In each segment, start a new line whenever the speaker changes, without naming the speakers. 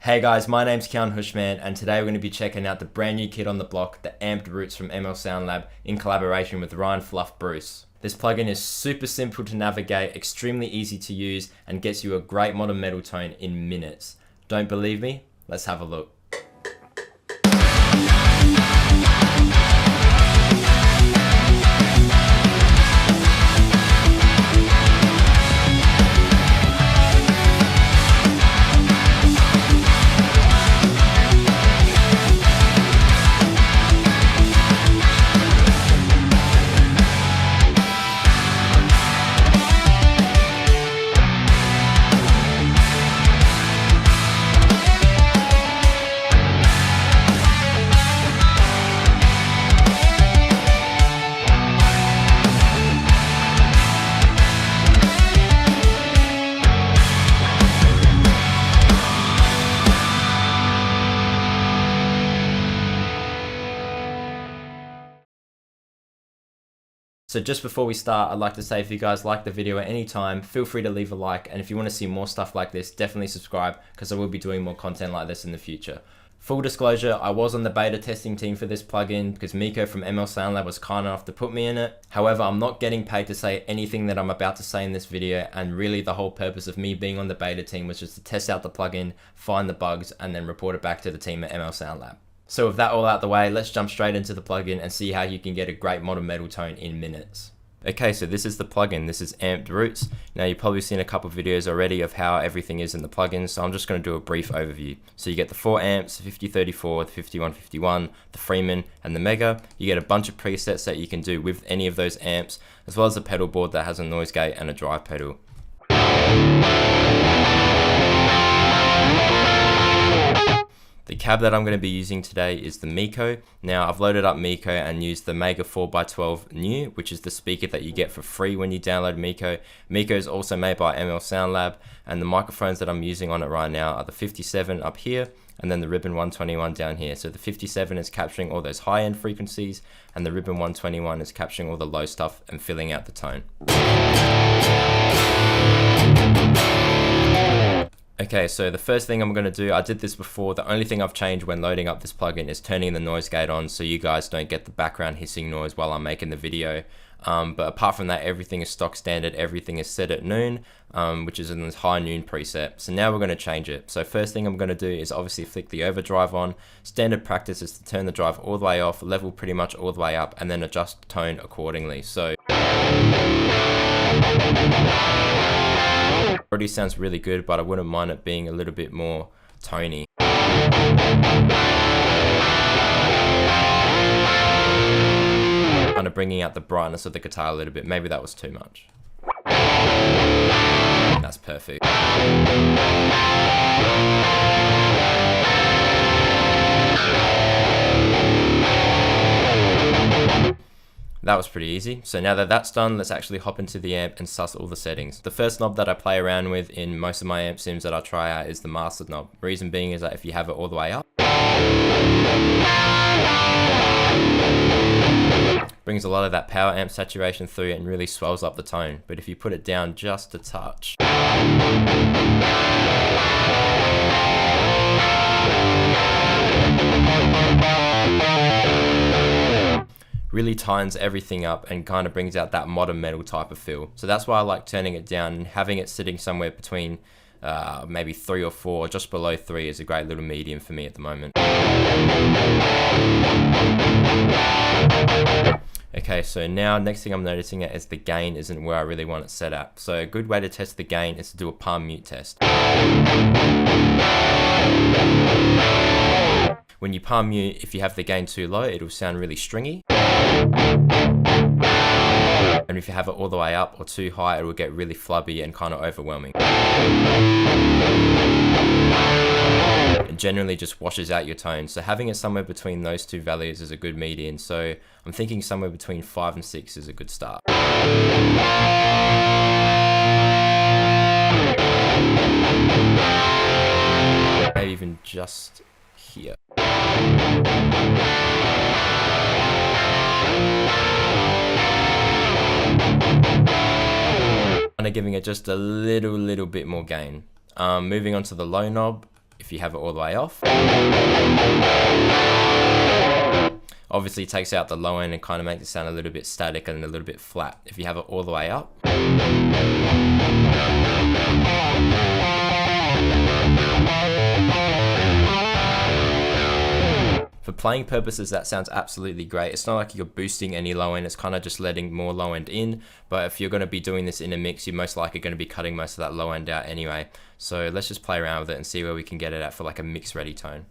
Hey guys, my name's Kian Hushman, and today we're going to be checking out the brand new kit on the block, the Amped Roots from MLSoundLab in collaboration with Ryan Fluff Bruce. This plugin is super simple to navigate, extremely easy to use, and gets you a great modern metal tone in minutes. Don't believe me? Let's have a look. So just before we start, I'd like to say if you guys like the video at any time, feel free to leave a like, and if you want to see more stuff like this, definitely subscribe because I will be doing more content like this in the future. Full disclosure, I was on the beta testing team for this plugin because Miko from MLSoundLab was kind enough to put me in it. However, I'm not getting paid to say anything that I'm about to say in this video, and really the whole purpose of me being on the beta team was just to test out the plugin, find the bugs, and then report it back to the team at MLSoundLab. So with that all out the way, let's jump straight into the plugin and see how you can get a great modern metal tone in minutes. Okay, so this is the plugin. This is Amped Roots. Now you've probably seen a couple of videos already of how everything is in the plugin, so I'm just going to do a brief overview. So you get the 4 amps, the 5034, the 5151, the Freeman, and the Mega. You get a bunch of presets that you can do with any of those amps, as well as a pedal board that has a noise gate and a drive pedal. The cab that I'm going to be using today is the Miko. Now I've loaded up Miko and used the Mega 4x12 New, which is the speaker that you get for free when you download Miko. Miko is also made by MLSoundLab, and the microphones that I'm using on it right now are the 57 up here and then the Ribbon 121 down here. So the 57 is capturing all those high-end frequencies, and the Ribbon 121 is capturing all the low stuff and filling out the tone. Okay, so the first thing I'm going to do, I did this before, the only thing I've changed when loading up this plugin is turning the noise gate on so you guys don't get the background hissing noise while I'm making the video. But apart from that, everything is stock standard, everything is set at noon, which is in this high noon preset. So now we're going to change it. So first thing I'm going to do is obviously flick the overdrive on. Standard practice is to turn the drive all the way off, level pretty much all the way up, and then adjust the tone accordingly. So already sounds really good, but I wouldn't mind it being a little bit more tony. Kind of bringing out the brightness of the guitar a little bit. Maybe that was too much. That's perfect. That was pretty easy. So now that that's done, let's actually hop into the amp and suss all the settings. The first knob that I play around with in most of my amp sims that I try out is the master knob. Reason being is that if you have it all the way up, brings a lot of that power amp saturation through and really swells up the tone. But if you put it down just a touch, really tightens everything up and kind of brings out that modern metal type of feel. So that's why I like turning it down, and having it sitting somewhere between maybe 3 or 4, just below 3 is a great little medium for me at the moment. Okay, so now next thing I'm noticing is the gain isn't where I really want it set at. So a good way to test the gain is to do a palm mute test. When you palm mute, if you have the gain too low, it'll sound really stringy. And if you have it all the way up or too high, it will get really flubby and kind of overwhelming. It generally just washes out your tone. So having it somewhere between those two values is a good median. So I'm thinking somewhere between 5 and 6 is a good start. Maybe even just here. Kind of giving it just a little bit more gain. Moving on to the low knob, if you have it all the way off. Obviously it takes out the low end and kind of makes it sound a little bit static and a little bit flat if you have it all the way up. For playing purposes, that sounds absolutely great. It's not like you're boosting any low end, it's kind of just letting more low end in. But if you're going to be doing this in a mix, you're most likely going to be cutting most of that low end out anyway. So let's just play around with it and see where we can get it at for like a mix ready tone.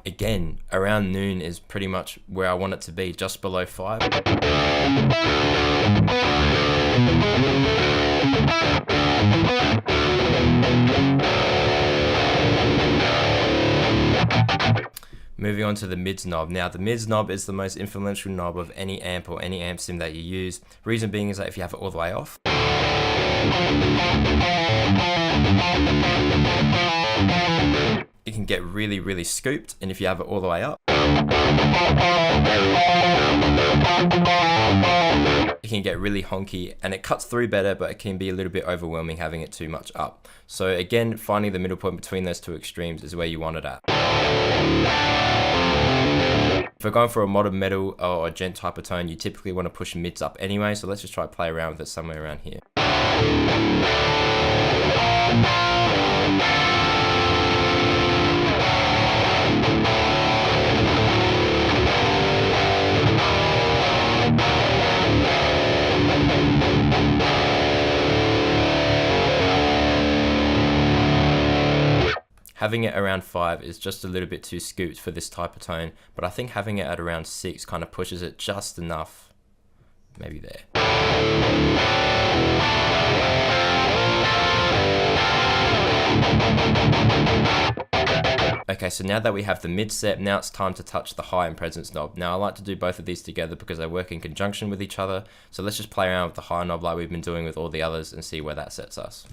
Again, around noon is pretty much where I want it to be, just below 5. Moving on to the mids knob. Now the mids knob is the most influential knob of any amp or any amp sim that you use. Reason being is that if you have it all the way off, it can get really scooped, and if you have it all the way up, it can get really honky, and it cuts through better, but it can be a little bit overwhelming having it too much up. So again, finding the middle point between those two extremes is where you want it at. If we're going for a modern metal or a gent type of tone, you typically want to push mids up anyway, so let's just try to play around with it somewhere around here. Having it around 5 is just a little bit too scooped for this type of tone, but I think having it at around 6 kind of pushes it just enough. Maybe there. Okay, so now that we have the mid set, now it's time to touch the high and presence knob. Now I like to do both of these together because they work in conjunction with each other, so let's just play around with the high knob like we've been doing with all the others and see where that sets us.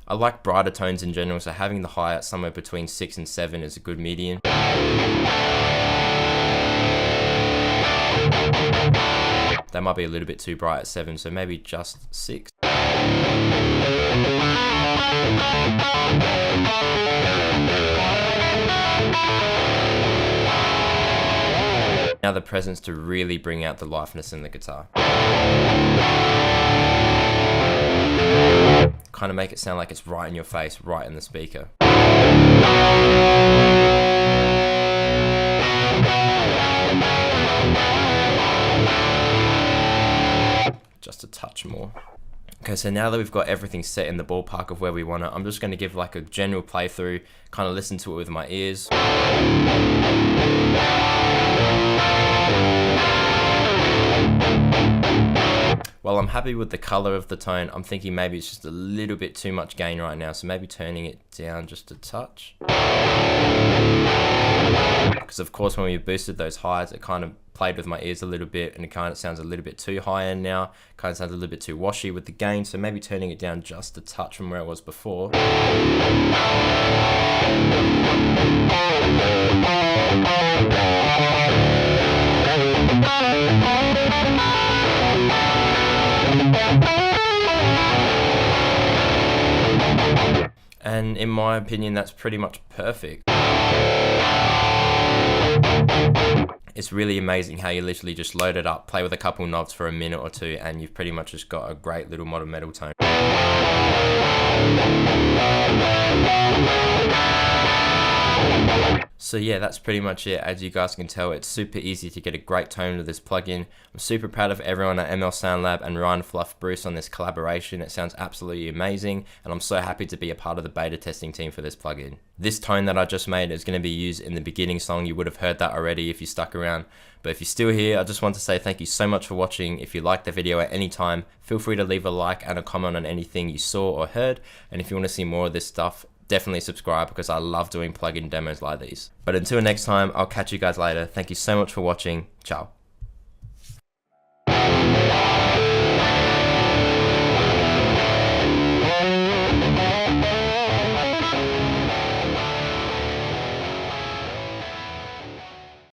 I like brighter tones in general, so having the high at somewhere between 6 and 7 is a good median. That might be a little bit too bright at 7, so maybe just 6. Now the presence to really bring out the liveness in the guitar. Kind of make it sound like it's right in your face, right in the speaker. Just a touch more. Okay, so now that we've got everything set in the ballpark of where we want it, I'm just going to give like a general playthrough, kind of listen to it with my ears. While I'm happy with the color of the tone, I'm thinking maybe it's just a little bit too much gain right now, so maybe turning it down just a touch. Because of course when we boosted those highs, it kind of played with my ears a little bit, and it kind of sounds a little bit too high end now, kind of sounds a little bit too washy with the gain, so maybe turning it down just a touch from where it was before. And in my opinion, that's pretty much perfect. It's really amazing how you literally just load it up, play with a couple knobs for a minute or two, and you've pretty much just got a great little modern metal tone. So yeah, that's pretty much it. As you guys can tell, it's super easy to get a great tone with this plugin. I'm super proud of everyone at MLSoundLab and Ryan, Fluff, Bruce on this collaboration. It sounds absolutely amazing, and I'm so happy to be a part of the beta testing team for this plugin. This tone that I just made is going to be used in the beginning song. You would have heard that already if you stuck around. But if you're still here, I just want to say thank you so much for watching. If you liked the video at any time, feel free to leave a like and a comment on anything you saw or heard. And if you want to see more of this stuff, definitely subscribe because I love doing plugin demos like these. But until next time, I'll catch you guys later. Thank you so much for watching. Ciao.